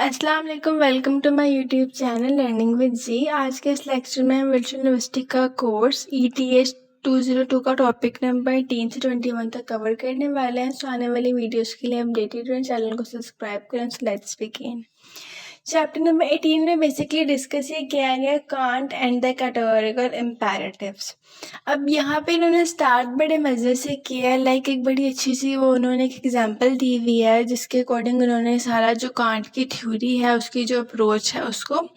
अस्सलाम वालेकुम, welcome to my YouTube channel learning with G. आज के इस लेक्चर में हम वर्चुअल लिंग्विस्टिक का कोर्स ETS 202 का टॉपिक नंबर 18 से 21 तक कवर करने वाले हैं। सो आने वाली वीडियोस के लिए अपडेटेड रहें, चैनल को सब्सक्राइब करें। So let's begin. Chapter number 18 में बेसिकली डिस्कस ये किया गया can't and the categorical imperatives. अब यहाँ पे इन्होंने स्टार्ट बड़े मज़े से किया है, लाइक एक बड़ी अच्छी सी वो उन्होंने एक एग्जांपल दी हुई है जिसके अकॉर्डिंग उन्होंने सारा जो कांट की थ्योरी है उसकी जो अप्रोच है उसको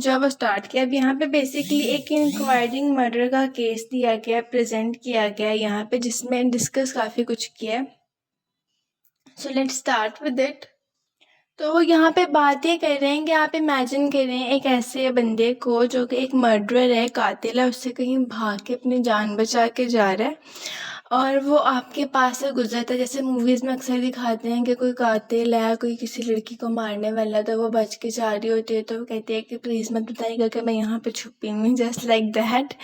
जो है वो स्टार्ट किया। अब यहाँ पे बेसिकली एक इंक्वायरिंग मर्डर का केस दिया गया, प्रेजेंट किया गया यहाँ पे, जिसमें डिस्कस काफ़ी कुछ किया। So let's start with it. तो यहाँ पे बात ये कर रहे हैं कि आप इमेजिन करें एक ऐसे बंदे को जो कि एक मर्डरर है, कातिल है, उससे कहीं भाग के अपनी जान बचा के जा रहा है और वो आपके पास से गुजरता है। जैसे मूवीज़ में अक्सर दिखाते हैं कि कोई कातिल है, कोई किसी लड़की को मारने वाला, तो वो बच के जा रही होती है, तो वो कहती है कि प्लीज़ मत बताइएगा कि मैं यहाँ पे छुपी हूँ, just like that.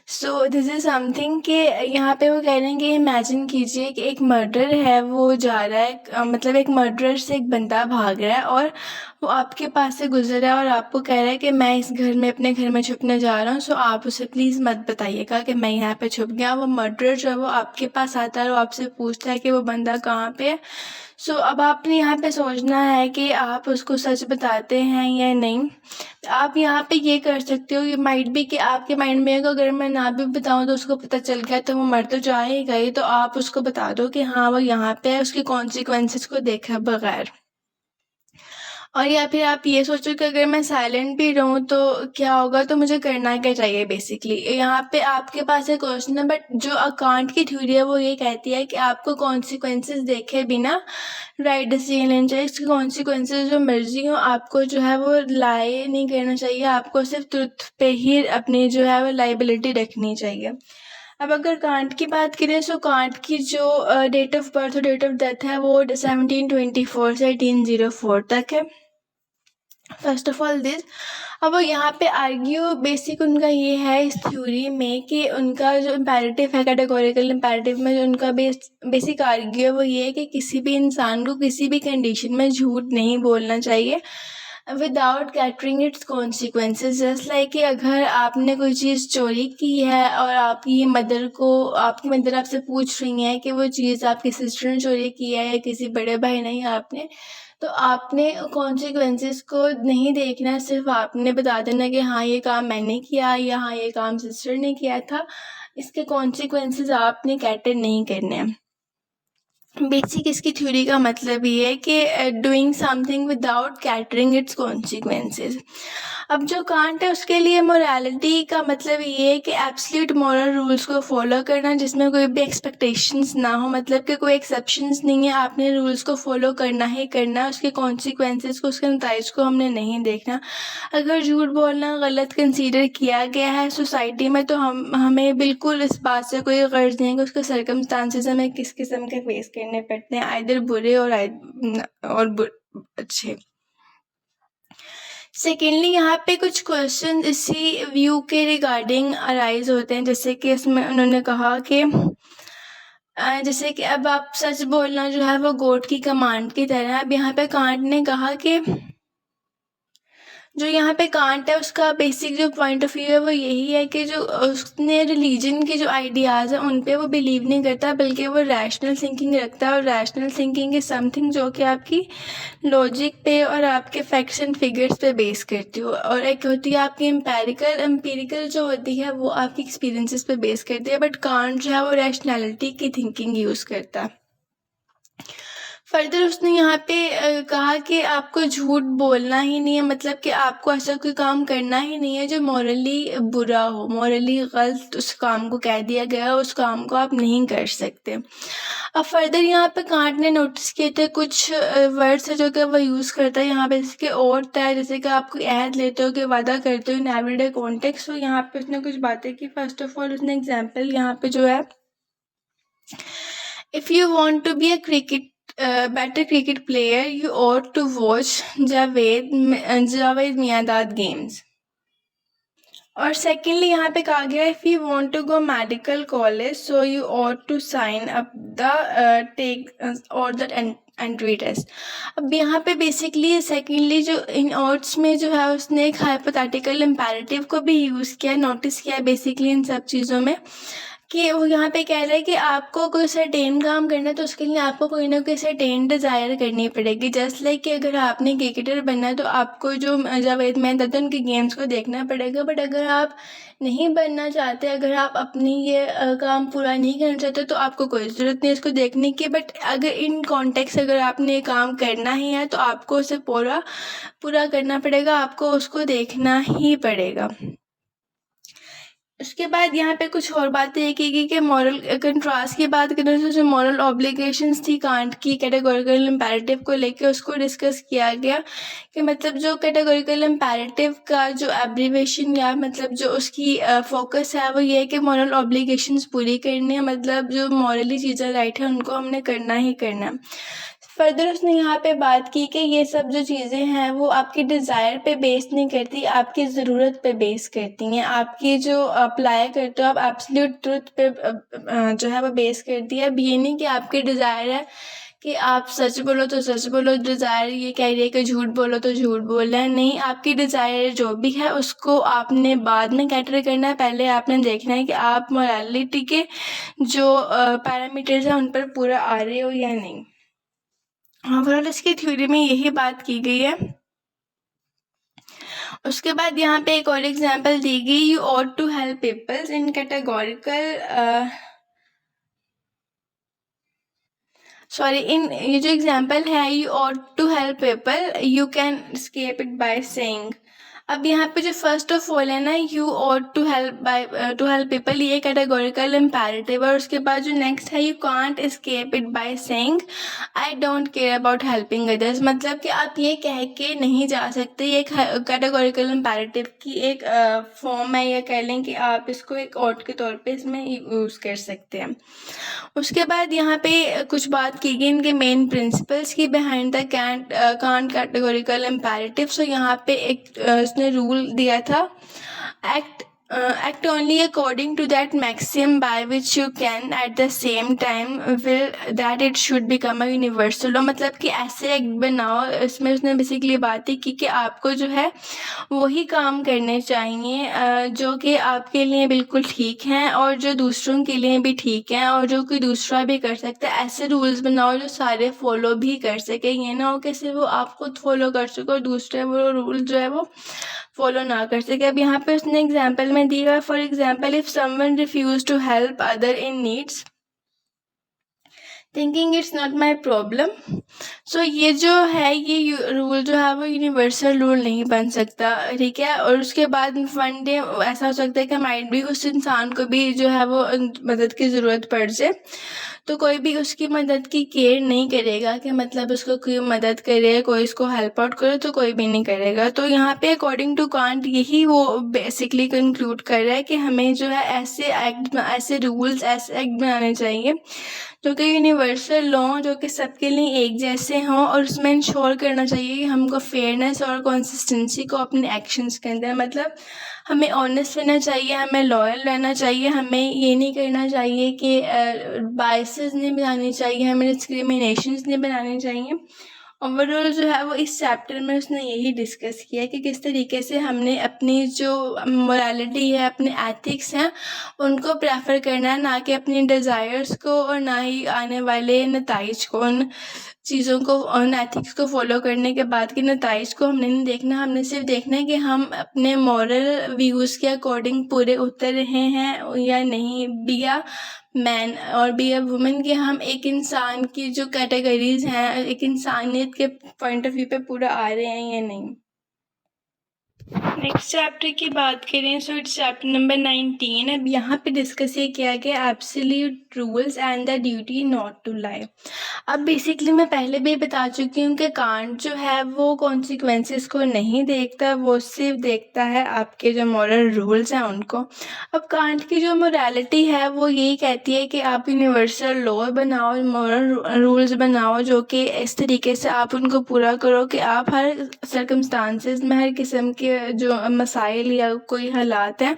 So this is something कि यहाँ पे वो कह रहे हैं कि इमेजिन कीजिए कि एक मर्डर है, वो जा रहा है, मतलब एक मर्डरर से एक बंदा भाग रहा है और वो आपके पास से गुजर रहा है और आपको कह रहा है कि मैं इस घर में, अपने घर में छुपने जा रहा हूँ, सो आप उसे प्लीज़ मत बताइएगा कि मैं यहाँ पे छुप गया। वो मर्डरर जो है वो आपके पास आता है और आपसे पूछता है कि वो बंदा कहाँ पे है। सो अब आपने यहाँ पे सोचना है कि आप उसको सच बताते हैं या नहीं। आप यहाँ पे ये कर सकते हो, ये माइट भी कि आपके माइंड में होगा अगर मैं ना भी बताऊँ तो उसको पता चल गया तो वो मर तो जाएगा ही, तो आप उसको बता दो कि हाँ वो यहाँ पे है, उसके कॉन्सिक्वेंसेस को देखा बगैर। और या फिर आप ये सोचो कि अगर मैं साइलेंट भी रहूँ तो क्या होगा, तो मुझे करना क्या चाहिए। बेसिकली यहाँ पे आपके पास एक क्वेश्चन है, बट जो अकाउंट की थ्योरी है वो ये कहती है कि आपको कॉन्सिक्वेंसेस देखे बिना राइट डिसीजन लेना चाहिए। इसके कॉन्सिक्वेंसेस जो मर्जी हो, आपको जो है वो लाए नहीं करना चाहिए, आपको सिर्फ ट्रुथ पे ही अपनी जो है वो लाइबिलिटी रखनी चाहिए। अब अगर कांट की बात करें तो कांट की जो डेट ऑफ बर्थ और डेट ऑफ डेथ है वो 1724 से 1804 तक है। फर्स्ट ऑफ ऑल दिस, अब वो यहाँ पे आर्ग्यू बेसिक उनका ये है इस थ्योरी में कि उनका जो इम्पेरेटिव है, कैटेगोरिकल इम्पेरेटिव में जो उनका बेसिक आर्ग्यू है वो ये है कि किसी भी इंसान को किसी भी कंडीशन में झूठ नहीं बोलना चाहिए without catering it's consequences. Just like कि अगर आपने कोई चीज़ चोरी की है और आपकी मदर आपसे पूछ रही है कि वो चीज़ आपकी सिस्टर ने चोरी की है या किसी बड़े भाई ने या आपने, तो आपने कॉन्सिक्वेंसेस को नहीं देखना, सिर्फ आपने बता देना कि हाँ ये काम मैंने किया या हाँ ये काम सिस्टर ने किया था। इसके कॉन्सिक्वेंसेस आपने कैटर नहीं करने हैं। बेसिक इसकी थ्योरी का मतलब ये है कि doing something without catering it's consequences. अब जो कांट है उसके लिए मोरालिटी का मतलब ये है कि एब्सोल्यूट मॉरल रूल्स को फॉलो करना जिसमें कोई भी एक्सपेक्टेशंस ना हो, मतलब कि कोई एक्सेप्शंस नहीं है, आपने रूल्स को फॉलो करना ही करना है, उसके कॉन्सिक्वेंसेस को, उसके नतीजे को हमने नहीं देखना। अगर झूठ बोलना गलत कंसीडर किया गया है सोसाइटी में तो हमें बिल्कुल इस बात से कोई गर्ज नहीं है कि उसके सर्कमस्टांसेस हमें किस किस्म के फेस करने पड़ते हैं, आइदर बुरे और अच्छे। सेकेंडली यहाँ पे कुछ क्वेश्चन इसी व्यू के रिगार्डिंग अराइज होते हैं, जैसे कि इसमें उन्होंने कहा कि जैसे कि अब आप सच बोलना जो है वो गोट की कमांड की तरह है। अब यहाँ पे कांट ने कहा कि जो यहाँ पे कांट है उसका बेसिक जो पॉइंट ऑफ व्यू है वो यही है कि जो उसने रिलीजन के जो आइडियाज़ हैं उन पे वो बिलीव नहीं करता, बल्कि वो रैशनल थिंकिंग रखता है। और रैशनल थिंकिंग इज समथिंग जो कि आपकी लॉजिक पे और आपके फैक्ट्स एंड फिगर्स पे बेस करती हो, और एक होती है आपकी एम्पेरिकल जो होती है वो आपकी एक्सपीरियंसेस पे बेस करती है। बट कांट जो है वो रैशनैलिटी की थिंकिंग यूज़ करता है। फर्दर उसने यहाँ पे कहा कि आपको झूठ बोलना ही नहीं है, मतलब कि आपको ऐसा कोई काम करना ही नहीं है जो मॉरली बुरा हो, मॉरली गलत उस काम को कह दिया गया, उस काम को आप नहीं कर सकते। अब फर्दर यहाँ पे कांट ने नोटिस किए थे कुछ वर्ड्स है जो कि वह यूज़ करता है यहाँ पे, इसके और है जैसे कि आप कोई अहद लेते हो कि वादा करते हो इन एवरीडे कॉन्टेक्स्ट। तो यहाँ पे उसने कुछ बातें की। फर्स्ट ऑफ ऑल उसने एग्जाम्पल यहाँ पे जो है, if you want to be a better cricket player, you ought to watch Javed Miandad games. और सेकेंडली यहाँ पे कहा गया if you want to go medical college so you ought to sign up the take or the and treat एस। अब यहाँ पे basically secondly जो इन ऑर्ड्स में जो है उसने एक हाइपोथेटिकल इम्पेरेटिव को भी यूज़ किया, नोटिस किया बेसिकली इन सब चीज़ों में, कि वो यहाँ पे कह रहा है कि आपको कोई सर्टेन काम करना है तो उसके लिए आपको कोई ना कोई सर्टेन डिज़ायर करनी पड़ेगी। जस्ट लाइक कि अगर आपने क्रिकेटर बनना है तो आपको जो जावेद मैदान था उनके गेम्स को देखना पड़ेगा, बट अगर आप नहीं बनना चाहते, अगर आप अपनी ये काम पूरा नहीं करना चाहते तो आपको कोई ज़रूरत नहीं इसको देखने की। बट अगर इन कॉन्टेक्स्ट अगर आपने ये काम करना ही है तो आपको उसे पूरा करना पड़ेगा, आपको उसको देखना ही पड़ेगा। उसके बाद यहाँ पे कुछ और बातें एक कि मॉरल कंट्रास्ट की बात करें तो जो मॉरल ऑब्लिगेशंस थी कांट की कैटेगोरिकल इम्पेरेटिव को लेके उसको डिस्कस किया गया कि मतलब जो कैटेगोरिकल इम्पेरेटिव का जो एब्रीवेशन या मतलब जो उसकी फोकस है वो ये है कि मॉरल ऑब्लिगेशंस पूरी करनी है, मतलब जो मॉरली चीज़ें राइट है उनको हमने करना ही करना है। फर्दर उसने यहाँ पे बात की कि ये सब जो चीज़ें हैं वो आपकी डिज़ायर पे बेस नहीं करती, आपकी ज़रूरत पे बेस करती हैं। आपकी जो अप्लाई करते हो आप एब्सोल्यूट ट्रुथ पे जो है वो बेस करती है। अब ये नहीं कि आपकी डिज़ायर है कि आप सच बोलो तो सच बोलो, डिज़ायर ये कह रही है कि झूठ बोलो तो झूठ बोलना है। नहीं, आपकी डिज़ायर जो भी है उसको आपने बाद में कैटर करना है, पहले आपने देखना है कि आप मोरालिटी के जो पैरामीटर्स हैं उन पर पूरा आ रहे हो या नहीं। ओवरऑल इसकी थ्योरी में यही बात की गई है। उसके बाद यहाँ पे एक और एग्जांपल दी गई, you ought to help peoples in categorical ये जो एग्जांपल है you ought to help people you can escape it by saying. अब यहाँ पे जो फर्स्ट ऑफ ऑल है ना, you ought to help people, ये कैटेगोरिकल इम्पेरेटिव, और उसके बाद जो नेक्स्ट है you can't escape it by saying I don't care about helping others. मतलब कि आप ये कह के नहीं जा सकते, ये कैटेगोरिकल इम्पेरेटिव की एक फॉर्म है, या कह लें कि आप इसको एक ऑट के तौर पे इसमें यूज़ कर सकते हैं। उसके बाद यहाँ पे कुछ बात की गई इनके मेन प्रिंसिपल्स की behind the Kant categorical imperative. So यहाँ पे एक उसने रूल दिया था, act only according to that maxim by which you can at the same time will that it should become a universal law। मतलब कि ऐसे एक्ट बनाओ, इसमें उसने बेसिकली बात की कि आपको जो है वही काम करने चाहिए जो कि आपके लिए बिल्कुल ठीक हैं और जो दूसरों के लिए भी ठीक हैं और जो कोई दूसरा भी कर सकता है। ऐसे रूल्स बनाओ जो सारे फॉलो भी कर सके, ये ना हो कि सिर्फ वो आप खुद फॉलो कर सको और दूसरे वो रूल जो है वो फॉलो ना कर सके। अब यहाँ पे उसने एग्जाम्पल में दिया, for example if someone refuse to help other in needs thinking it's not my problem. So ये जो है ये रूल जो है वो यूनिवर्सल रूल नहीं बन सकता, ठीक है। और उसके बाद वन डे ऐसा हो सकता है कि माइट भी उस इंसान को भी जो है वो मदद की ज़रूरत पड़ जाए, तो कोई भी उसकी मदद की केयर नहीं करेगा कि मतलब उसको कोई मदद करे, कोई इसको हेल्प आउट करे, तो कोई भी नहीं करेगा। तो यहाँ पे अकॉर्डिंग टू कांट यही वो बेसिकली कंक्लूड कर रहा है कि हमें जो है ऐसे रूल्स ऐसे एक्ट बनाने चाहिए जो कि यूनिवर्सल लॉ, जो कि सबके लिए एक जैसे हों, और उसमें इंश्योर करना चाहिए कि हमको फेयरनेस और कंसिस्टेंसी को अपने एक्शंस के अंदर, मतलब हमें ऑनेस्ट रहना चाहिए, हमें लॉयल रहना चाहिए, हमें ये नहीं करना चाहिए कि बायसेस नहीं बनानी चाहिए, हमें डिस्क्रिमिनेशंस नहीं बनानी चाहिए। ओवरऑल जो है वो इस चैप्टर में उसने यही डिस्कस किया कि किस तरीके से हमने अपनी जो मोरालिटी है, अपने एथिक्स हैं, उनको प्रेफर करना है, ना कि अपनी डिज़ायर्स को और ना ही आने वाले नताइज को। उन चीज़ों को, उन एथिक्स को फॉलो करने के बाद के नताइज को हमने नहीं देखना, हमने सिर्फ देखना है कि हम अपने मॉरल व्यूज़ के अकॉर्डिंग पूरे उतर रहे हैं या नहीं, बी अ मैन और बी अ वुमेन, कि हम एक इंसान की जो कैटेगरीज हैं, एक इंसानियत के पॉइंट ऑफ व्यू पे पूरा आ रहे हैं या नहीं। नेक्स्ट चैप्टर की बात करें सो इट्स चैप्टर नंबर 19। अब यहाँ पे डिस्कस ये किया गया absolute rules and the duty not to lie. अब बेसिकली मैं पहले भी बता चुकी हूँ कि कांट जो है वो कॉन्सिक्वेंसेस को नहीं देखता, वो सिर्फ देखता है आपके जो मॉरल रूल्स हैं उनको। अब कांट की जो मोरालिटी है वो यही कहती है कि आप यूनिवर्सल लॉ बनाओ, मॉरल रूल्स बनाओ जो कि इस तरीके से आप उनको पूरा करो कि आप हर सर्कमस्टांसेस में, हर किस्म के के जो मसाइल या कोई हालात हैं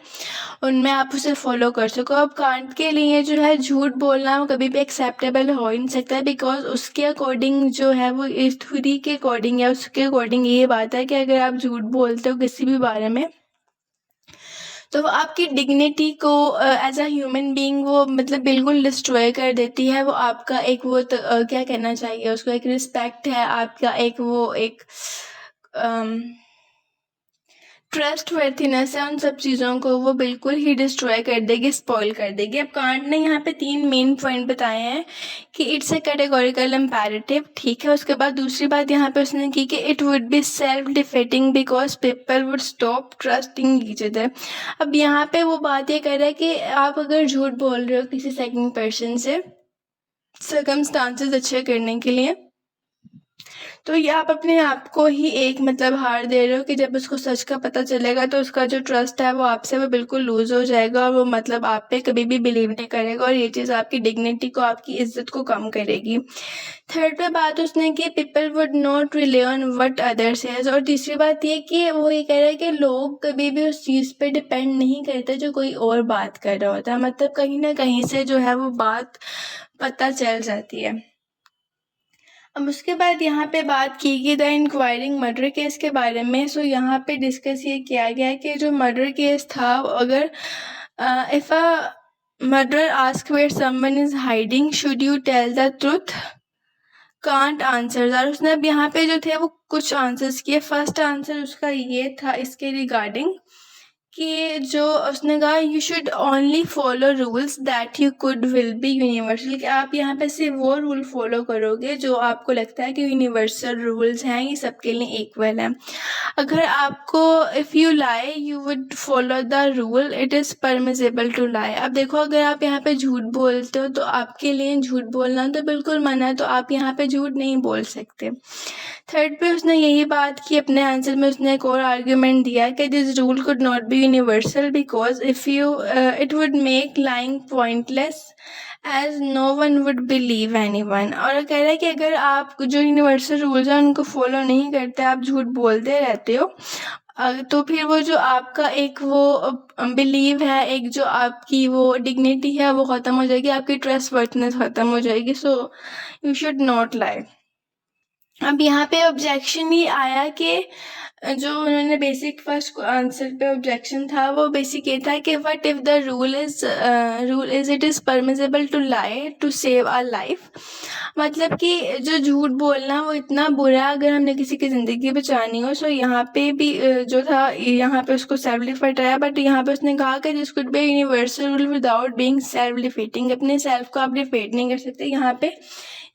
उनमें आप उसे फॉलो कर सको। अब कांट के लिए जो है झूठ बोलना वो कभी भी एक्सेप्टेबल हो ही नहीं सकता, बिकॉज उसके अकॉर्डिंग जो है वो इस थ्योरी के अकॉर्डिंग या उसके अकॉर्डिंग ये बात है कि अगर आप झूठ बोलते हो किसी भी बारे में तो वो आपकी डिग्निटी को एज अ ह्यूमन बीइंग वो मतलब बिल्कुल डिस्ट्रॉय कर देती है। वो आपका एक वो क्या कहना चाहिए उसको, एक रिस्पेक्ट है आपका, एक वो एक ट्रस्ट वर्थीनेस है, उन सब चीज़ों को वो बिल्कुल ही डिस्ट्रॉय कर देगी, स्पॉइल कर देगी। अब कांट ने यहाँ पे 3 मेन पॉइंट बताए हैं कि इट्स अ कैटेगोरिकल इम्पेरेटिव, ठीक है। उसके बाद दूसरी बात यहाँ पे उसने की कि it would be self defeating because people would stop trusting each other. अब यहाँ पे वो बात ये कर रहा है कि आप अगर झूठ बोल रहे हो किसी सेकंड पर्सन से सर्कमस्टांसेस अच्छे करने के लिए, तो ये आप अपने आप को ही एक मतलब हार दे रहे हो कि जब उसको सच का पता चलेगा तो उसका जो ट्रस्ट है वो आपसे वो बिल्कुल लूज हो जाएगा और वो मतलब आप पे कभी भी बिलीव नहीं करेगा, और ये चीज़ आपकी डिग्निटी को, आपकी इज्जत को कम करेगी। थर्ड पे बात उसने की people would not relay on what others says, और तीसरी बात ये कि वो ये कह रहा है कि लोग कभी भी उस चीज़ पे डिपेंड नहीं करते जो कोई और बात कर रहा होता है, मतलब कहीं ना कहीं से जो है वो बात पता चल जाती है। अब उसके बाद यहाँ पे बात की गई द इंक्वायरिंग मर्डर केस के बारे में। सो यहाँ पे डिस्कस ये किया गया कि जो मर्डर केस था, अगर if a murder ask where someone is hiding should you tell the truth, can't answer. और उसने अब यहाँ पे जो थे वो कुछ आंसर्स किए। फर्स्ट आंसर उसका ये था इसके रिगार्डिंग कि जो उसने कहा you should only follow rules that you could will be universal, कि आप यहाँ पे सिर्फ वो रूल फॉलो करोगे जो आपको लगता है कि यूनिवर्सल रूल्स हैं, ये सबके लिए इक्वल है। अगर आपको if you lie you would follow the rule, it is permissible to lie. अब देखो अगर आप यहाँ पे झूठ बोलते हो तो आपके लिए झूठ बोलना तो बिल्कुल मना है, तो आप यहाँ पे झूठ नहीं बोल सकते। थर्ड पे उसने यही बात की अपने आंसर में, उसने एक और आर्ग्यूमेंट दिया कि this rule could not be universal because if you it would make lying pointless as no one would believe anyone. और कह रहा है कि अगर आप जो यूनिवर्सल रूल्स हैं उनको फॉलो नहीं करते, आप झूठ बोलते रहते हो, तो फिर वो जो आपका एक वो बिलीव है, एक जो आपकी वो डिग्निटी है वो ख़त्म हो जाएगी, आपकी ट्रस्ट वर्थनेस ख़त्म हो जाएगी। So you should not lie. अब यहाँ पे ऑब्जेक्शन ये आया कि जो उन्होंने बेसिक फर्स्ट आंसर पे ऑब्जेक्शन था वो बेसिक ये था कि what if the rule is it is permissible to lie to save our life, मतलब कि जो झूठ बोलना वो इतना बुरा है अगर हमने किसी की ज़िंदगी बचानी हो। सो यहाँ पे भी जो था यहाँ पे उसको सेल्फ डिफेक्ट आया, बट यहाँ पे उसने कहा कि this could be universal rule without being self defeating, अपने सेल्फ को आप डिफेट नहीं कर सकते। यहाँ पे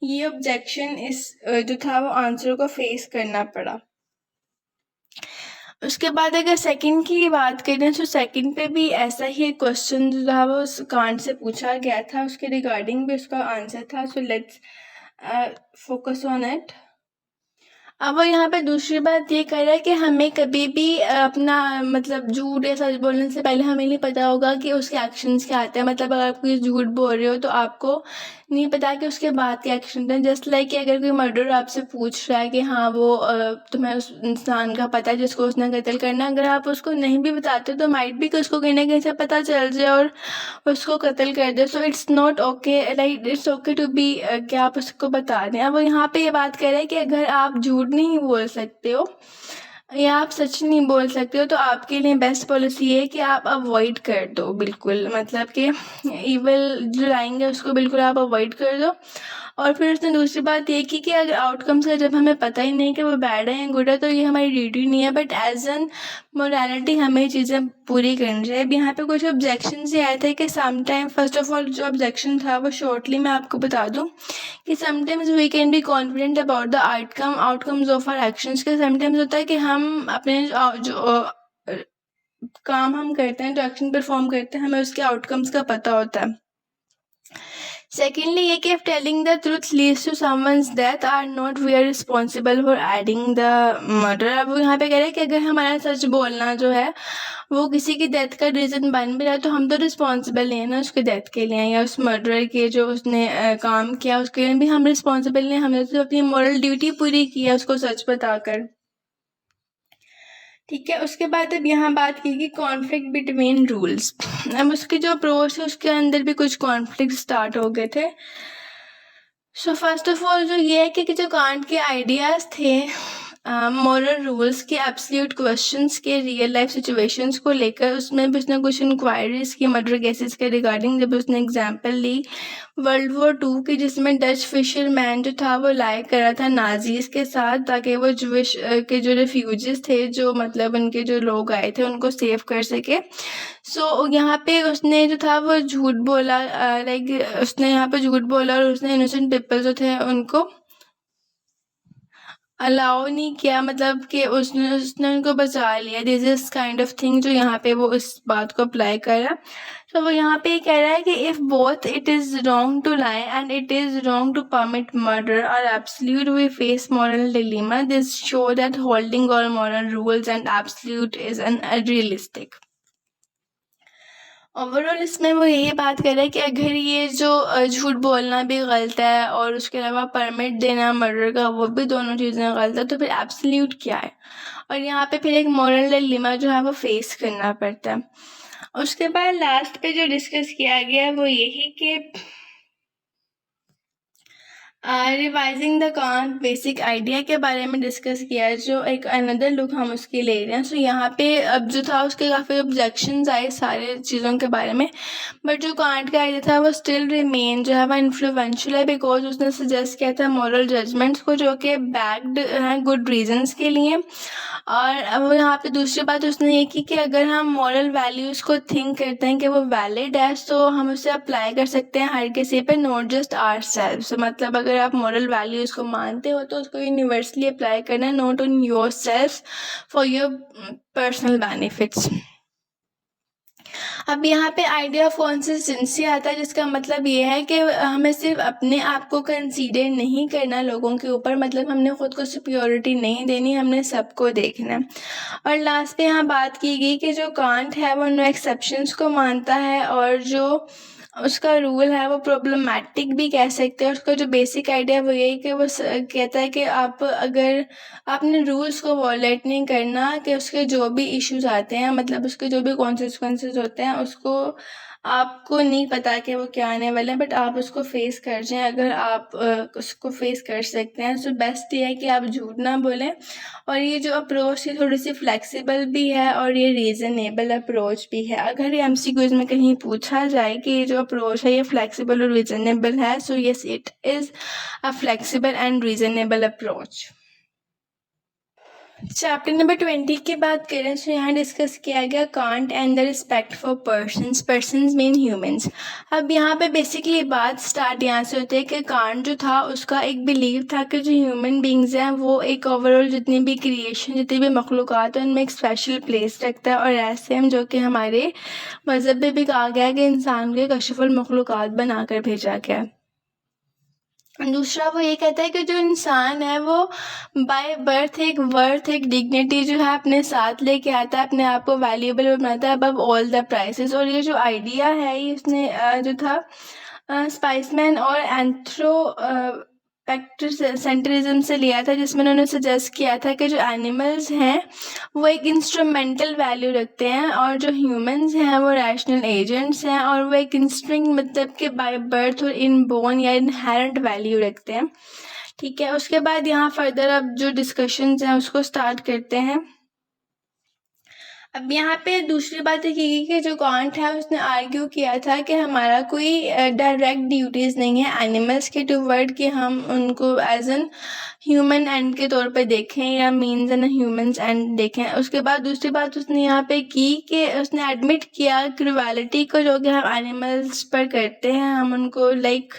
ये ऑब्जेक्शन इस जो था वो आंसर को फेस करना पड़ा। उसके बाद अगर सेकंड की बात करें तो सेकंड पे भी ऐसा ही एक क्वेश्चन जो था वो उस कांट से पूछा गया था, उसके रिगार्डिंग भी उसका आंसर था। So let's focus on it. अब वो यहाँ पे दूसरी बात ये कर रहा है कि हमें कभी भी अपना मतलब झूठ या सच बोलने से पहले हमें नहीं पता होगा कि उसके एक्शंस क्या आते हैं। मतलब अगर आप कोई झूठ बोल रहे हो तो आपको नहीं पता कि उसके बाद के एक्शन हैं। जस्ट लाइक कि अगर कोई मर्डर आपसे पूछ रहा है कि हाँ वो तुम्हें उस इंसान का पता है जिसको उसने कत्ल करना, अगर आप उसको नहीं भी बताते तो माइट भी कि उसको कहीं ना कहीं से पता चल जाए और उसको कत्ल कर दे। So it's not okay, like it's okay to be कि आप उसको बता दें। अब यहाँ पे ये बात कर रहे हैं कि अगर आप झूठ नहीं बोल सकते हो या आप सच नहीं बोल सकते हो तो आपके लिए बेस्ट पॉलिसी है कि आप अवॉइड कर दो बिल्कुल, मतलब कि इविल जो लाएंगे उसको बिल्कुल आप अवॉइड कर दो। और फिर उसने दूसरी बात ये की कि अगर आउटकम्स का जब हमें पता ही नहीं कि वो बैड है या गुड है तो ये हमारी ड्यूटी नहीं है, बट एज एन मोरालिटी हमें ये चीज़ें पूरी करनी चाहिए। अब यहाँ पे कुछ ऑब्जेक्शन ये आए थे कि समटाइम फर्स्ट ऑफ ऑल जो ऑब्जेक्शन था वो शॉर्टली मैं आपको बता दूँ कि sometimes we can be confident about the outcomes of our actions. के समटाइम्स होता है कि हम अपने जो काम हम करते हैं, जो एक्शन परफॉर्म करते हैं, हमें उसके आउटकम्स का पता होता है। सेकेंडली ये कि if telling the truth leads to someone's death are not we are responsible for adding the murder। अब वो यहाँ पे कह रहे हैं कि अगर हमारा सच बोलना जो है वो किसी की डेथ का रीज़न बन भी रहा है तो हम तो रिस्पॉन्सिबल नहीं है ना उसके डेथ के लिए, या उस मर्डर के जो उसने काम किया उसके लिए भी हम रिस्पॉन्सिबल नहीं। हमने तो अपनी मॉरल ड्यूटी पूरी की है उसको सच बताकर। ठीक है। उसके बाद अब यहाँ बात की कि कॉन्फ्लिक्ट बिटवीन रूल्स। अब उसकी जो अप्रोच है उसके अंदर भी कुछ कॉन्फ्लिक्ट स्टार्ट हो गए थे। सो फर्स्ट ऑफ ऑल जो ये है कि जो कांट के आइडियाज़ थे मॉरल रूल्स के, एब्सोल्यूट क्वेश्चंस के, रियल लाइफ सिचुएशंस को लेकर, उसमें भी उसने कुछ इंक्वायरीज की मर्डर केसेस के रिगार्डिंग। जब उसने एग्जांपल ली वर्ल्ड वॉर 2 की, जिसमें डच फिशरमैन जो था वो लाई कर रहा था नाजीज के साथ ताकि वो जुविश के जो रेफ्यूजीज थे, जो मतलब उनके जो लोग आए थे, उनको सेव कर सके। सो यहाँ पे उसने जो था वो झूठ बोला, लाइक उसने यहाँ पे झूठ बोला और उसने इनोसेंट पीपल जो थे उनको अलाउ नहीं किया, मतलब कि उसने उनको बचा लिया। This is kind of thing जो यहाँ पे वो इस बात को अप्लाई कर रहा है। तो वो यहाँ पे कह रहा है कि if both it is wrong to lie and it is wrong to permit murder और absolute, we face moral dilemma. This show that holding all moral rules and absolute is unrealistic. Overall इसमें वो यही बात कर रहा है कि अगर ये जो झूठ बोलना भी गलत है और उसके अलावा परमिट देना मर्डर का, वो भी दोनों चीज़ें गलत है, तो फिर एब्सोल्यूट क्या है। और यहाँ पे फिर एक मॉरल डिलेमा जो है वो फेस करना पड़ता है। उसके बाद लास्ट पे जो डिस्कस किया गया वो यही कि revising the can't basic idea के बारे में डिस्कस किया, जो एक अनदर लुक हम उसकी ले रहे हैं। सो यहाँ पे अब जो था उसके काफ़ी ऑब्जेक्शंस आए सारे चीज़ों के बारे में, बट जो कांट का आइडिया था वो स्टिल रिमेन जो है वो इन्फ्लुएंशियल है, बिकॉज उसने सजेस्ट किया था मॉरल जजमेंट्स को जो कि बैक्ड हैं गुड रीजंस के लिए। और अब यहाँ पे दूसरी बात उसने ये की कि अगर हम मॉरल वैल्यूज़ को थिंक करते हैं कि वो वैलिड है, तो हम उसे अप्लाई कर सकते हैं हर किसी पे, नॉट जस्ट आवर सेल्फ। मतलब अगर आप मॉरल वैल्यूज़ को मानते हो तो उसको यूनिवर्सली अप्लाई करना है, not on your self for your personal benefits. अब यहाँ पे आइडिया ऑफ कंसिस्टेंसी आता है, जिसका मतलब ये है कि हमें सिर्फ अपने आप को कंसीडर नहीं करना लोगों के ऊपर, मतलब हमने खुद को सुपियोरिटी नहीं देनी, हमने सबको देखना है। और लास्ट पे यहाँ बात की गई कि जो कांट है वो नो एक्सेप्शंस को मानता है, और जो उसका रूल है वो प्रॉब्लमैटिक भी कह सकते हैं। उसका जो बेसिक आइडिया वो यही कि वो कहता है कि आप अगर आपने रूल्स को वॉलेट नहीं करना, कि उसके जो भी इश्यूज आते हैं, मतलब उसके जो भी कॉन्सिक्वेंसेस होते हैं, उसको आपको नहीं पता कि वो क्या आने वाले हैं, बट आप उसको फेस कर जाएं अगर आप उसको फेस कर सकते हैं। सो बेस्ट ये है कि आप झूठ ना बोलें। और ये जो अप्रोच है थोड़ी सी फ्लेक्सिबल भी है और ये रीज़नेबल अप्रोच भी है। अगर ये एमसीक्यूज़ में कहीं पूछा जाए कि ये जो अप्रोच है ये फ्लेक्सिबल और रीज़नेबल है, so yes it is a flexible and reasonable approach. Chapter number 20 की बात करें तो यहाँ डिस्कस किया गया can't and the respect for persons. Persons mean humans. अब यहाँ पे बेसिकली बात स्टार्ट यहाँ से होती है कि कांट जो था उसका एक बिलीव था कि जो ह्यूमन बींग्स हैं वो एक ओवरऑल जितनी भी क्रिएशन, जितनी भी मखलूक़ात है, उनमें एक स्पेशल प्लेस रखता है। और ऐसे हम जो कि हमारे मज़हब में भी कहा गया है कि इंसान को अशरफुल मखलूक़ात बनाकर भेजा गया है। दूसरा वो ये कहता है कि जो इंसान है वो बाय बर्थ एक वर्थ, एक डिग्निटी जो है अपने साथ लेके आता है, अपने आप को वैल्यूएबल बनाता है अबव ऑल द प्राइसेस। और ये जो आइडिया है ये उसने जो था स्पाइसमैन और सेंट्रिज्म से लिया था, जिसमें उन्होंने सजेस्ट किया था कि जो एनिमल्स हैं वो एक इंस्ट्रूमेंटल वैल्यू रखते हैं और जो ह्यूमंस हैं वो रैशनल एजेंट्स हैं, और वो एक इंस्टिंक्ट मतलब कि बाय बर्थ और इनबोर्न या इनहेरेंट वैल्यू रखते हैं। ठीक है। उसके बाद यहाँ फर्दर अब जो डिस्कशंस हैं उसको स्टार्ट करते हैं। अब यहाँ पे दूसरी बात ये की गई कि जो कांट है उसने आर्ग्यू किया था कि हमारा कोई डायरेक्ट ड्यूटीज़ नहीं है एनिमल्स के टूवर्ड कि हम उनको एज एन ह्यूमन एंड के तौर पे देखें या मीन्स एन ह्यूमंस एंड देखें। उसके बाद दूसरी बात उसने यहाँ पे की कि उसने एडमिट किया क्रूएलिटी को जो कि हम एनिमल्स पर करते हैं, हम उनको लाइक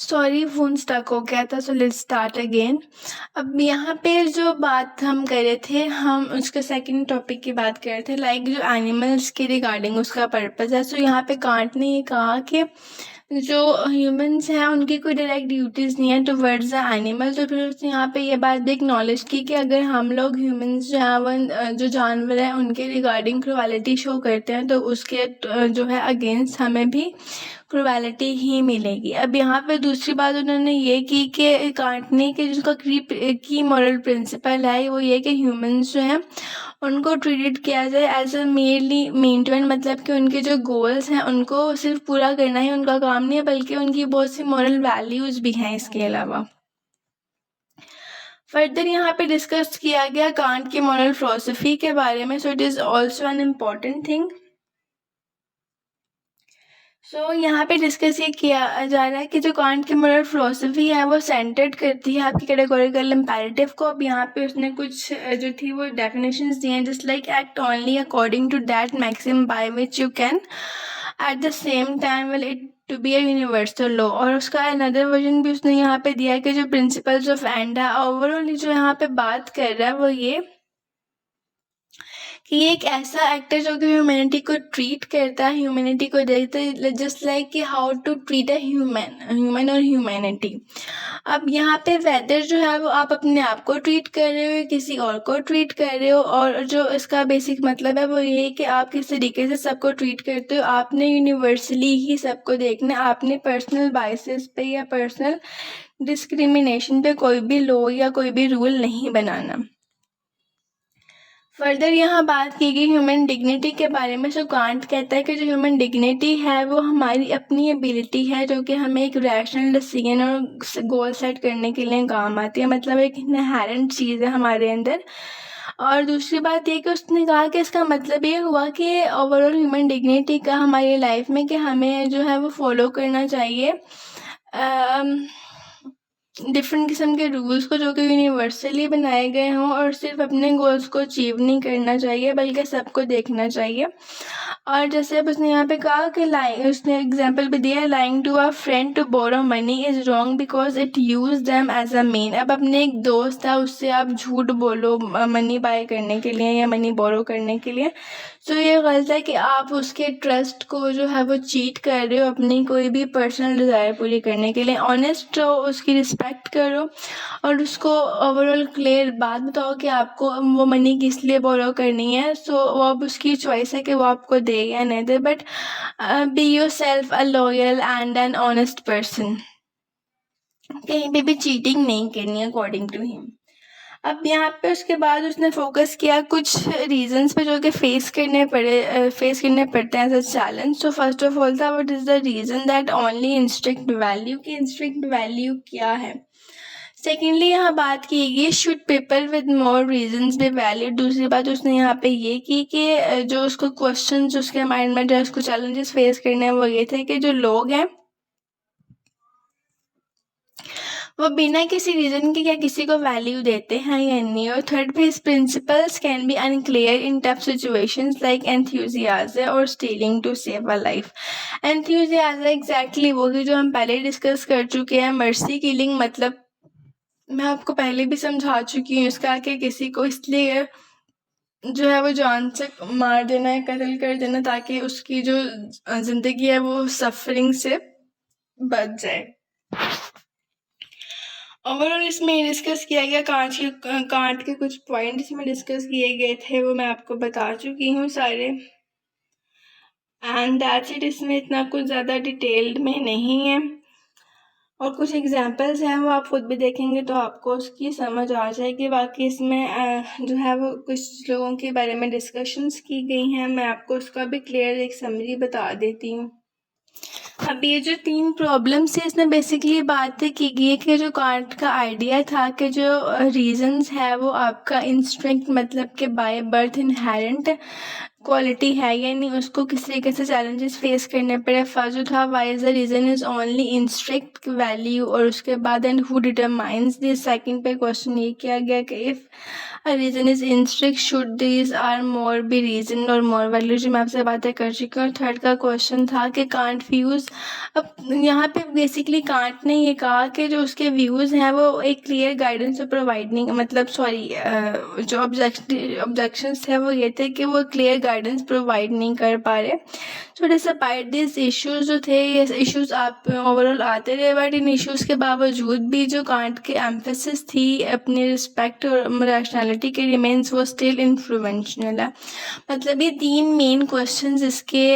सॉरी फ़ोन स्टक हो गया था, सो लेट्स स्टार्ट अगेन। अब यहाँ पे जो बात हम कर रहे थे, हम उसके सेकंड टॉपिक की बात कर रहे थे, लाइक जो एनिमल्स के रिगार्डिंग उसका पर्पस है। सो यहाँ पे कांट ने ये कहा कि जो ह्यूमंस हैं उनकी कोई डायरेक्ट ड्यूटीज़ नहीं है टुवर्ड्स द एनिमल। तो फिर उसने यहाँ पे ये बात भी एक्नॉलेज की कि अगर हम लोग ह्यूमंस जो हैं वो जो जानवर हैं उनके रिगार्डिंग क्रुएलिटी शो करते हैं तो उसके जो है अगेंस्ट हमें भी क्रुएलिटी ही मिलेगी। अब यहाँ पे दूसरी बात उन्होंने ये की कि काटने के जिसका की मॉरल प्रिंसिपल है वो ये कि ह्यूमंस जो हैं उनको ट्रीट किया जाए एज अ मेरली मेंटेन, मतलब कि उनके जो गोल्स हैं उनको सिर्फ पूरा करना ही उनका काम नहीं है बल्कि उनकी बहुत सी मॉरल वैल्यूज़ भी हैं इसके अलावा। फर्दर यहाँ पे डिस्कस किया गया कांट की मॉरल फिलोसफी के बारे में। So it is also an important thing. यहाँ पे डिस्कस ये किया जा रहा है कि जो कांट की मॉरल फिलोसफी है वो सेंटर्ड करती है आपकी कैटेगोरिकल इम्पेरेटिव को। अब यहाँ पे उसने कुछ जो थी वो डेफिनेशंस दिए हैं, just like act only according to that maxim by which you can at the same time will it to be a universal law. और उसका अनदर वर्जन भी उसने यहाँ पे दिया है कि जो प्रिंसिपल्स ऑफ एंड है ओवरऑल जो यहाँ पे बात कर रहा है वो ये कि ये एक ऐसा एक्ट है जो कि ह्यूमैनिटी को ट्रीट करता है, ह्यूमैनिटी को देखता है, जस्ट लाइक कि how to treat a human और ह्यूमैनिटी। अब यहाँ पे वेदर जो है वो आप अपने आप को ट्रीट कर रहे हो या किसी और को ट्रीट कर रहे हो, और जो इसका बेसिक मतलब है वो ये है कि आप किस तरीके से सबको ट्रीट करते हो। आपने यूनिवर्सली ही सबको देखना है, आपने पर्सनल बाइसेस पे या पर्सनल डिस्क्रिमिनेशन पे कोई भी लॉ या कोई भी रूल नहीं बनाना। फर्दर यहाँ बात की गई ह्यूमन डिग्निटी के बारे में। सो कांट कहता है कि जो ह्यूमन डिग्निटी है वो हमारी अपनी एबिलिटी है जो कि हमें एक रैशनल डिसीजन और गोल सेट करने के लिए काम आती है, मतलब एक इनहेरेंट चीज़ है हमारे अंदर। और दूसरी बात ये कि उसने कहा कि इसका मतलब ये हुआ कि ओवरऑल ह्यूमन डिग्निटी का हमारी लाइफ में कि हमें जो है वो फॉलो करना चाहिए डिफरेंट किस्म के रूल्स को जो कि यूनिवर्सली बनाए गए हों, और सिर्फ अपने गोल्स को अचीव नहीं करना चाहिए बल्कि सबको देखना चाहिए। और जैसे अब उसने यहाँ पे कहा कि उसने एग्जांपल भी दिया है, lying to a friend to borrow money is wrong because it use them as a mean. अब अपने एक दोस्त है उससे आप झूठ बोलो मनी बाय करने के लिए या मनी बोरो करने के लिए, तो ये गलत है कि आप उसके ट्रस्ट को जो है वो चीट कर रहे हो अपनी कोई भी पर्सनल डिज़ायर पूरी करने के लिए। ऑनेस्ट रहो, उसकी रिस्पेक्ट करो और उसको ओवरऑल क्लियर बात बताओ कि आपको वो मनी किस लिए बोरो करनी है। सो वो अब उसकी चॉइस है कि वो आपको दे या नहीं दे, but be yourself a loyal and an honest person. कहीं पे भी चीटिंग नहीं करनी अकॉर्डिंग टू हिम। अब यहाँ पे उसके बाद उसने फोकस किया कुछ रीजंस पे जो कि फेस करने पड़ते हैं as a challenge. So first of all था what is the reason that only इंस्ट्रिक्ट वैल्यू, की इंस्ट्रिक्ट वैल्यू क्या है। सेकेंडली यहाँ बात की गई should people with more reasons be valid. दूसरी बात उसने यहाँ पे ये की कि जो उसको क्वेश्चन उसके माइंड में जो उसको चैलेंजेस फेस करने हैं वो ये थे कि जो लोग हैं वो बिना किसी रीजन के क्या किसी को वैल्यू देते हैं या नहीं। और थर्ड पे his principles can be unclear in tough situations like enthusiasm और stealing to save a life. Enthusiasm exactly वो जो हम पहले डिस्कस कर चुके हैं, मर्सी किलिंग मतलब मैं आपको पहले भी समझा चुकी हूँ इसका कि किसी को इसलिए जो है वो जान से मार देना है, कत्ल कर देना ताकि उसकी जो जिंदगी है वो सफरिंग से बच जाए। ओवरऑल इसमें डिस्कस किया गया कांट के कुछ पॉइंट इसमें डिस्कस किए गए थे वो मैं आपको बता चुकी हूँ सारे, एंड दैट्स इट। इसमें इतना कुछ ज़्यादा डिटेल्ड में नहीं है और कुछ एग्जांपल्स हैं वो आप खुद भी देखेंगे तो आपको उसकी समझ आ जाएगी। बाकी इसमें जो है वो कुछ लोगों के बारे में डिस्कशंस की गई हैं, मैं आपको उसका भी क्लियर एक समरी बता देती हूँ। अब ये जो 3 प्रॉब्लम्स है इसमें बेसिकली बात की गई है कि जो कांट का आइडिया था कि जो रीजंस है वो आपका इंस्टिंक्ट मतलब कि बाय बर्थ इनहेरेंट क्वालिटी है या नहीं, उसको किस तरीके से चैलेंजेस फेस करने पड़े। फर्स्ट जो था why is the reason is only इंस्ट्रिक्ट वैल्यू, और उसके बाद and who determines this. Second पे क्वेश्चन ये किया गया कि इफ अ रीजन इज इंस्ट्रिक्ट should this are more be reason और मोर वैल्यू, जो मैं आपसे बातें कर चुकी हूँ। थर्ड का क्वेश्चन था कि कांट व्यूज। अब यहाँ पे बेसिकली कांट ने ये कहा कि जो उसके व्यूज हैं वो एक क्लियर गाइडेंस प्रोवाइड नहीं, मतलब सॉरी जो ऑब्जेक्शंस थे वो ये थे कि वो क्लियर गाइडेंस प्रोवाइड नहीं कर पा रहे। सो डिस्पाइट दिस इश्यूज जो थे, ये इश्यूज आप ओवरऑल आते रहे, बट इन इश्यूज के बावजूद भी जो कांट की एम्फेसिस थी अपनी रिस्पेक्ट और रैशनैलिटी के रिमेन्स, वो स्टिल इन्फ्लुएंशनल है। मतलब ये 3 मेन क्वेश्चंस इसके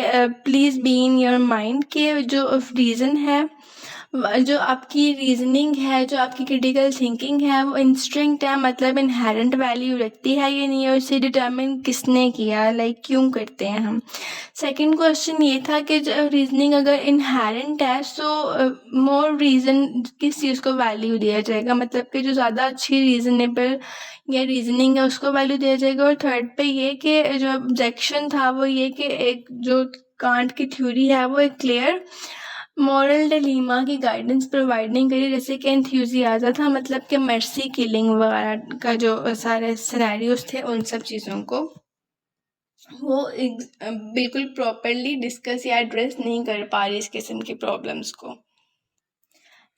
please be in your mind के जो रीज़न है, जो आपकी रीजनिंग है, जो आपकी क्रिटिकल थिंकिंग है, वो इंस्टिंक्ट है, मतलब इनहेरेंट वैल्यू रखती है या नहीं, और इसे डिटर्मिन किसने किया, लाइक क्यों करते हैं हम। सेकंड क्वेश्चन ये था कि जो रीजनिंग अगर इनहेरेंट है, सो मोर रीज़न किस चीज़ को वैल्यू दिया जाएगा, मतलब कि जो ज़्यादा अच्छी रीजनेबल या रीजनिंग है उसको वैल्यू दिया जाएगा। और थर्ड पे ये कि जो ऑब्जेक्शन था वो ये कि एक जो कांट की थ्योरी है वो एक क्लियर मॉरल डिलीमा की गाइडेंस प्रोवाइड नहीं करी, जैसे कि एंथ्यूजियाज्म था, मतलब कि मर्सी किलिंग वगैरह का जो सारे सिनेरियोज थे उन सब चीज़ों को वो बिल्कुल प्रॉपरली डिस्कस या एड्रेस नहीं कर पा रही इस किस्म की प्रॉब्लम्स को।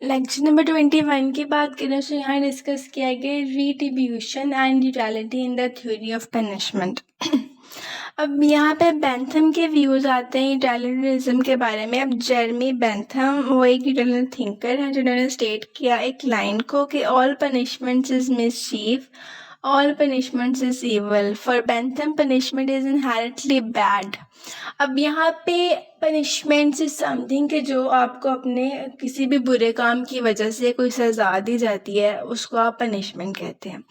लेक्चर नंबर 21 की बात करें तो यहाँ डिस्कस किया गया retribution and utility in the theory of punishment. अब यहाँ पे बेंथम के व्यूज़ आते हैं यूटिलिटरिज्म के बारे में। अब जेरमी बेंथम वो एक यूटिलिटरियन थिंकर हैं जिन्होंने स्टेट किया एक लाइन को कि all punishments is mischief, all punishments is evil, for Bentham punishment is inherently bad. अब यहाँ पे पनिशमेंट इज समथिंग कि जो आपको अपने किसी भी बुरे काम की वजह से कोई सज़ा दी जाती है उसको आप पनिशमेंट कहते हैं।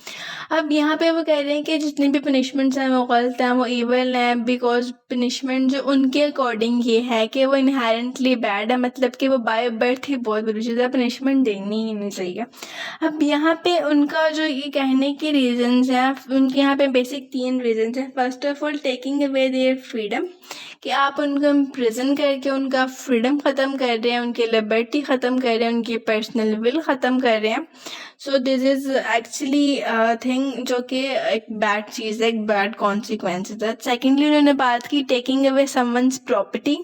अब यहाँ पे वो कह रहे हैं कि जितनी भी पनिशमेंट्स हैं वो गलत हैं, वो ईवल हैं, बिकॉज पनिशमेंट जो उनके अकॉर्डिंग ये है कि वो इनहेरेंटली बैड है, मतलब कि वो बाय बर्थ ही बहुत बुरी चीज़ है, पनिशमेंट देनी ही नहीं चाहिए। अब यहाँ पे उनका जो ये कहने के रीजंस हैं, उनके यहाँ पे बेसिक 3 रीजंस हैं। First of all taking away their freedom, कि आप उनको इम्प्रिजन करके उनका फ्रीडम ख़त्म कर रहे हैं, उनकी लिबर्टी ख़त्म कर रहे हैं, उनकी पर्सनल विल ख़त्म कर रहे हैं। So this is actually thing जो कि एक बैड चीज़ है, एक बैड कॉन्सिक्वेंसेस है। सेकेंडली उन्होंने बात की टेकिंग अवे समवन्स प्रॉपर्टी।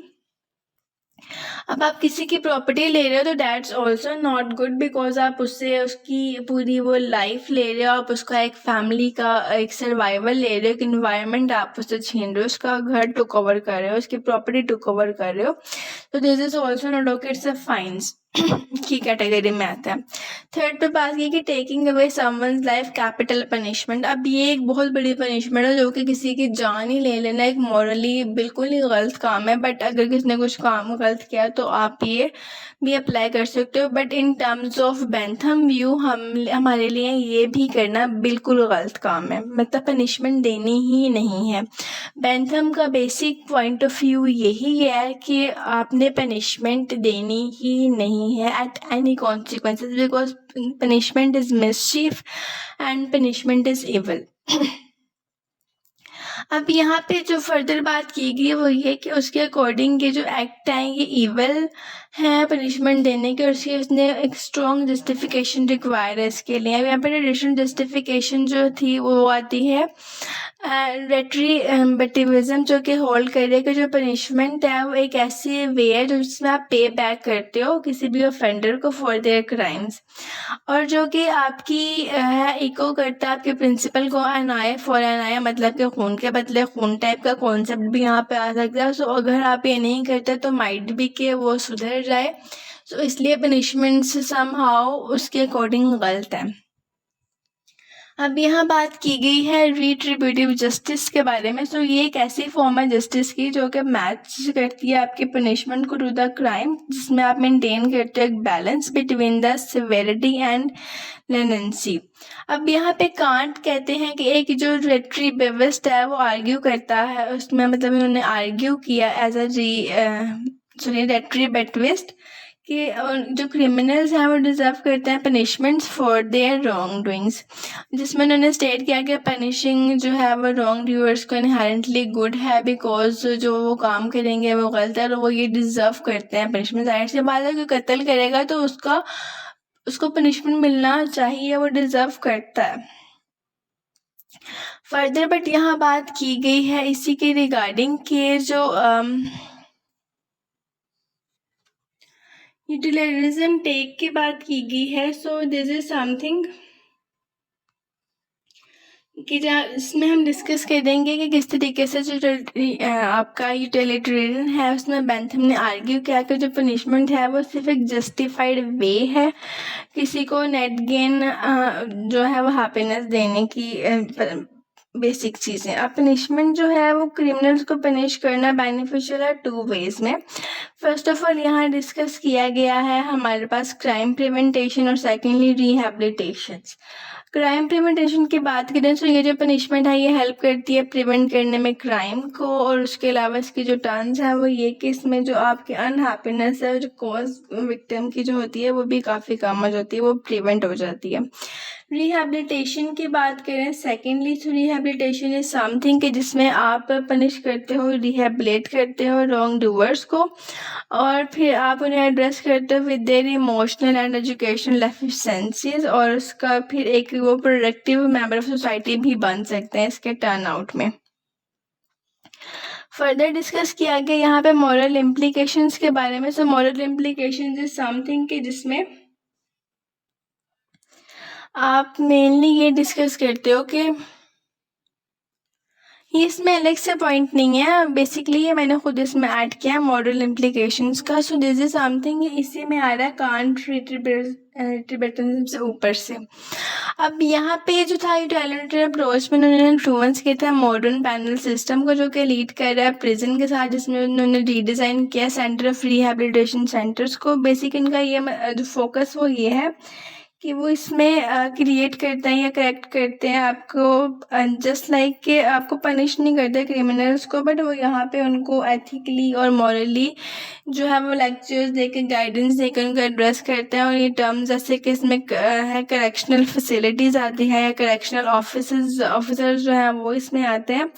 अब आप किसी की प्रॉपर्टी ले रहे हो तो that's also not good, because आप उससे उसकी पूरी वो लाइफ ले रहे हो, आप उसका एक फैमिली का एक सर्वाइवल ले रहे हो, एक इन्वायरमेंट आप उससे छीन रहे हो, उसका घर टू कवर कर रहे हो, उसकी प्रॉपर्टी टू कवर कर रहे हो। तो this is also not okay, it's a fines की कैटेगरी में आता है। थर्ड पे बात की कि taking away someone's life capital punishment. अब ये एक बहुत बड़ी पनिशमेंट है जो कि किसी की जान ही ले लेना एक मॉरली बिल्कुल ही गलत काम है, बट अगर किसी ने कुछ काम गलत किया तो आप ये भी अप्लाई कर सकते हो, but in terms of Bentham view हमारे लिए ये भी करना बिल्कुल गलत काम है, मतलब पनिशमेंट देनी ही नहीं है। बेंथम का बेसिक पॉइंट ऑफ व्यू यही है कि आपने पनिशमेंट देनी ही नहीं है at any consequences, because punishment is mischief and punishment is evil. अब यहाँ पे जो फर्दर बात की गई है वो ये कि उसके अकॉर्डिंग ये जो एक्ट हैं ये ईवल हैं पनिशमेंट देने के, और उसने एक स्ट्रॉन्ग जस्टिफिकेशन रिक्वायर है इसके लिए। अब यहाँ पे एडिशनल जस्टिफिकेशन जो थी वो आती है रेट्रीबेटिविज्म, जो कि होल्ड कर रही है कि जो पनिशमेंट है वो एक ऐसी वे है जिसमें आप पे बैक करते हो किसी भी ऑफेंडर को फॉर देयर क्राइम्स, और जो कि आपकी है इको करता है आपके प्रिंसिपल को एन आई फॉर एन आई, मतलब कि खून के बदले खून टाइप का कॉन्सेप्ट भी यहाँ पे आ सकता है। सो अगर आप ये नहीं करते तो माइट भी कि वो सुधर जाए, सो इसलिए पनिशमेंट्स समहाउ उसके अकॉर्डिंग गलत है। अब यहाँ बात की गई है रिट्रीब्यूटिव जस्टिस के बारे में। सो ये एक ऐसी फॉर्म है जस्टिस की जो कि मैच करती है आपके पनिशमेंट को टू द क्राइम, जिसमें आप मेंटेन करते हो एक balance between the severity and leniency. अब यहाँ पे कांट कहते हैं कि एक जो रेट्रीबिविस्ट है वो आर्ग्यू करता है, उसमें मतलब उन्होंने आर्ग्यू किया एज अ रेट्रीबिविस्ट कि जो क्रिमिनल्स हैं वो डिज़र्व करते हैं punishments for their wrong doings, जिसमें उन्होंने स्टेट किया कि पनिशिंग जो है वो रॉन्ग डूअर्स को इनहेरेंटली गुड है, बिकॉज जो वो काम करेंगे वो गलत है और वो ये डिज़र्व करते हैं पनिशमेंट। जाहिर सी बात है कि कत्ल करेगा तो उसको पनिशमेंट मिलना चाहिए, वो डिज़र्व करता है। फर्दर बट यहाँ बात की गई है इसी के रिगार्डिंग के जो यूटिलिटरिज्म टेक की बात की गई है। सो दिस इज समथिंग कि जहाँ इसमें हम डिस्कस करेंगे कि किस तरीके से जो आपका यूटिलिटेरियन है उसमें बेंथम ने आर्ग्यू किया कि जो पनिशमेंट है वो सिर्फ एक जस्टिफाइड वे है किसी को नेट गेन जो है वो हैप्पीनेस देने की बेसिक चीज़ें। अब पनिशमेंट जो है वो क्रिमिनल्स को पनिश करना बेनिफिशियल है टू वेज में। फर्स्ट ऑफ ऑल यहाँ डिस्कस किया गया है हमारे पास क्राइम प्रिवेंटेशन और सेकेंडली रिहैबिलिटेशन। क्राइम प्रिवेंटेशन की बात करें तो ये जो पनिशमेंट है ये हेल्प करती है प्रिवेंट करने में क्राइम को, और उसके अलावा इसकी जो टर्म्स है वो ये कि इसमें जो आपकी अनहैप्पीनेस है जो कॉज विक्टिम की जो होती है वो भी काफ़ी कम हो जाती है, वो प्रिवेंट हो जाती है। रिहैबिलिटेशन की बात करें सेकेंडली तो रिहैबिलिटेशन इज समथिंग कि जिसमें आप पनिश करते हो, रिहैबिलिट करते हो रॉन्ग डूअर्स को, और फिर आप उन्हें एड्रेस करते हो with their emotional and educational efficiencies, और उसका फिर एक वो प्रोडक्टिव मेंबर ऑफ सोसाइटी भी बन सकते हैं इसके टर्न आउट में। फर्दर डिस्कस किया गया यहाँ पे मॉरल इम्प्लीकेशंस के बारे में। So moral implications is something कि जिसमें आप मेनली ये डिस्कस करते हो कि ये इसमें अलग से पॉइंट नहीं है, बेसिकली ये मैंने खुद इसमें ऐड किया है मॉरल इम्प्लीकेशंस का। सो दिस इज समथिंग इसी में आ रहा है कांट रिट्रीब्यूशनिज्म से ऊपर से। अब यहाँ पे जो था यूटिलिटेरियन अप्रोच में उन्होंने इन्फ्लुएंस किया था मॉडर्न पैनल सिस्टम को जो कि लीड कर रहा है प्रिजन के साथ, जिसमें उन्होंने रीडिज़ाइन किया सेंटर ऑफ रिहैबिलिटेशन सेंटर्स को। बेसिक इनका ये जो फोकस वो ये है कि वो इसमें क्रिएट करते हैं या करेक्ट करते हैं आपको, जस्ट लाइक कि आपको पनिश नहीं करते क्रिमिनल्स को, बट वो यहाँ पे उनको एथिकली और मॉरली जो है वो लेक्चर्स देकर गाइडेंस देकर उनको एड्रेस करते हैं। और ये टर्म्स जैसे कि इसमें है करेक्शनल फैसिलिटीज़ आती है या करेक्शनल ऑफिसर्स जो हैं वो इसमें आते हैं,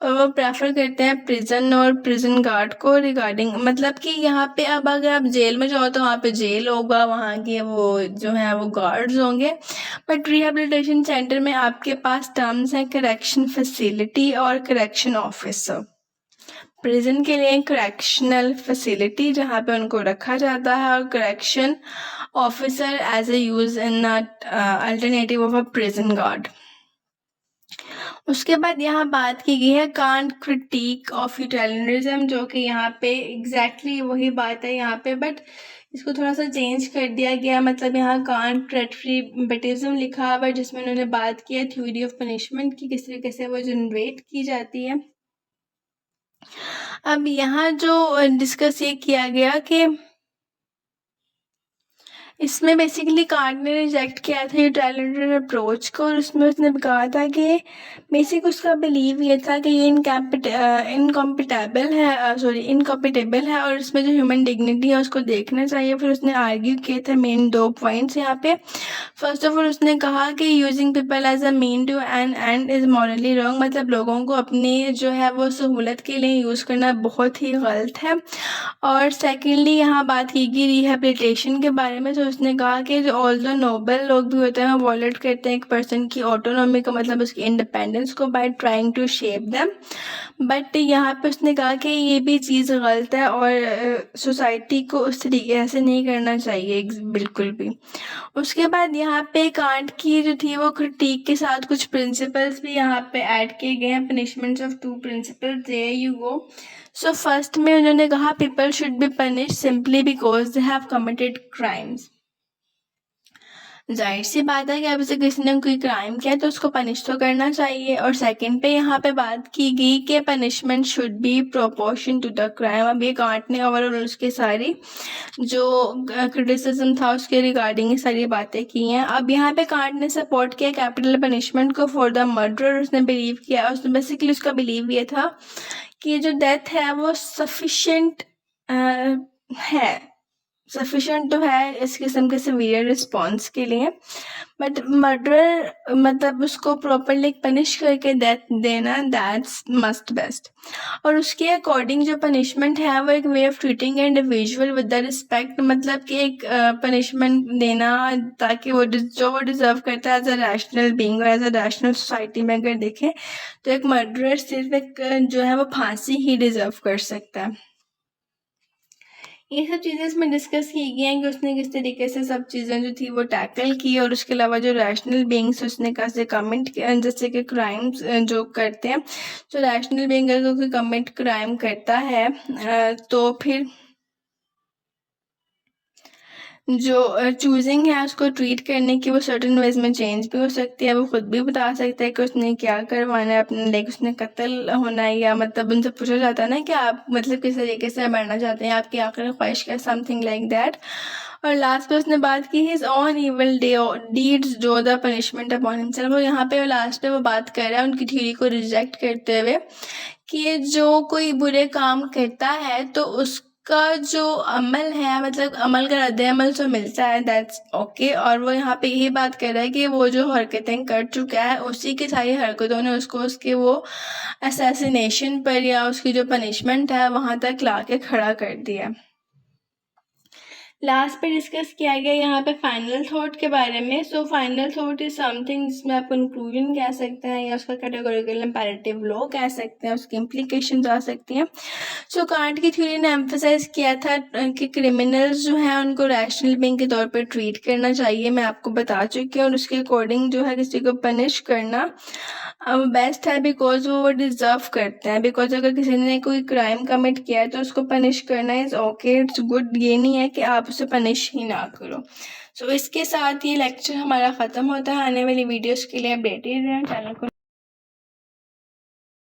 और वो प्रेफर करते हैं प्रिजन और प्रिजन गार्ड को रिगार्डिंग, मतलब कि यहाँ पे अब अगर आप जेल में जाओ तो वहाँ पे जेल होगा, वहाँ के वो जो है वो गार्ड्स होंगे, बट रिहेबिलिटेशन सेंटर में आपके पास टर्म्स हैं करेक्शन फैसिलिटी और करेक्शन ऑफिसर। प्रिजन के लिए करेक्शनल फैसिलिटी जहाँ पे उनको रखा जाता है, और correction officer as a use in alternative of a prison guard. उसके बाद यहाँ बात की गई है कांट क्रिटिक ऑफ यूटिलिटेरियनिज्म, जो कि यहाँ पे एग्जैक्टली वही बात है यहाँ पे, बट इसको थोड़ा सा चेंज कर दिया गया। मतलब यहाँ कांट रेट्रीब्यूशनिज्म लिखा हुआ है जिसमें उन्होंने बात की है थ्योरी ऑफ पनिशमेंट की किस तरीके से वो जनरेट की जाती है। अब यहाँ जो डिस्कस ये किया गया कि इसमें बेसिकली कांट ने रिजेक्ट किया था यूटिलिटेरियन अप्रोच को, और उसमें उसने कहा था कि बेसिक उसका बिलीव ये था कि ये इनकॉम्पिटेबल है और इसमें जो ह्यूमन डिग्निटी है उसको देखना चाहिए। फिर उसने आर्ग्यू किए थे मेन 2 पॉइंट्स यहाँ पे। फर्स्ट ऑफ ऑल उसने कहा कि using people as a mean to an end is morally wrong, मतलब लोगों को अपनी जो है वो सहूलत के लिए यूज़ करना बहुत ही गलत है। और सेकेंडली यहाँ बात की गई रिहेबिलिटेशन के बारे में। तो उसने कहा कि जो ऑल द नोबल लोग भी होते हैं वो वॉलेट करते हैं एक पर्सन की ऑटोनॉमी का, मतलब उसकी इंडिपेंडेंस को, by trying to shape them, but यहाँ पे उसने कहा कि ये भी चीज़ गलत है और सोसाइटी को उस तरीके से नहीं करना चाहिए बिल्कुल भी। उसके बाद यहाँ पे कांट की जो थी वो क्रिटिक के साथ कुछ प्रिंसिपल्स भी यहाँ पे ऐड किए गए हैं, punishments of 2 principles, there you go. So first में उन्होंने कहा people should be punish simply because they have committed crimes. जाहिर सी बात है कि अब से किसी ने कोई क्राइम किया तो उसको पनिश तो करना चाहिए। और सेकंड पे यहाँ पे बात की गई कि punishment should be proportion to the crime. अब ये कांट ने ओवरऑल उसके सारी जो क्रिटिसिज्म था उसके रिगार्डिंग ये सारी बातें की हैं। अब यहाँ पे कांट ने सपोर्ट किया कैपिटल पनिशमेंट को फॉर द मर्डर। उसने बिलीव किया, उसने बेसिकली उसका बिलीव ये था कि ये जो डेथ है वो सफिशेंट तो है इस किस्म के सिवियर रिस्पॉन्स के लिए, बट मर्डर मतलब उसको प्रॉपरली पनिश करके डेथ देना दैट्स मस्ट बेस्ट। और उसके अकॉर्डिंग जो पनिशमेंट है वो एक way of treating individual with the respect, मतलब कि एक पनिशमेंट देना ताकि वो जो वो डिज़र्व करता है एज अ रैशनल बीइंग और एज अ रैशनल सोसाइटी में अगर देखें तो एक मर्डरर सिर्फ एक जो है वो फांसी ही डिज़र्व कर सकता है। ये सब चीज़ें इसमें डिस्कस की गई हैं कि उसने किस तरीके से सब चीज़ें जो थी वो टैकल की, और उसके अलावा जो रैशनल बीइंग्स उसने कैसे कमिट किया, जैसे कि क्राइम्स जो करते हैं, जो रैशनल बीइंग अगर कोई कमिट क्राइम करता है तो फिर जो चूजिंग है उसको ट्रीट करने की वो सर्टेन वेज में चेंज भी हो सकती है। वो खुद भी बता सकता है कि उसने क्या करवाना है अपने, लाइक उसने कत्ल होना है, या मतलब उनसे पूछा जाता है ना कि आप मतलब किस तरीके से मरना चाहते हैं, आपकी आखिरी ख्वाहिश क्या, समथिंग लाइक दैट। और लास्ट पे उसने बात की his on evil deeds draw the punishment upon himself. वो यहाँ पे लास्ट पे वो बात कर रहा है उनकी थ्योरी को रिजेक्ट करते हुए कि ये जो कोई बुरे काम करता है तो उसका जो अमल है, मतलब अमल का रद्द-ए-अमल जो मिलता है दैट्स ओके। और वो यहाँ पे यही बात कर रहा है कि वो जो हरकतें कर चुका है उसी की सारी हरकतों ने उसको उसके वो असैसिनेशन पर या उसकी जो पनिशमेंट है वहाँ तक ला के खड़ा कर दिया। लास्ट पे डिस्कस किया गया यहाँ पे फाइनल थॉट के बारे में। So final thought is something जिसमें आप कंक्लूजन कह सकते हैं या उसका कैटेगोरिकल इंपेरेटिव लॉ कह सकते हैं, उसकी इम्प्लीकेशंस आ सकती हैं। सो कांट की थ्योरी ने एम्फसाइज किया था कि क्रिमिनल्स जो हैं उनको रैशनल बीइंग के तौर पर ट्रीट करना चाहिए, मैं आपको बता चुकी हूँ, और उसके अकॉर्डिंग जो है किसी को पनिश करना बेस्ट है, बिकॉज वो डिजर्व करते हैं। बिकॉज अगर किसी ने कोई क्राइम कमिट किया है तो उसको पनिश करना इज ओके, इट्स गुड। ये नहीं है कि आप उसे पनिश ही ना करो। सो इसके साथ ये लेक्चर हमारा ख़त्म होता है। आने वाली वीडियोस के लिए अपडेटेड रहें, चैनल को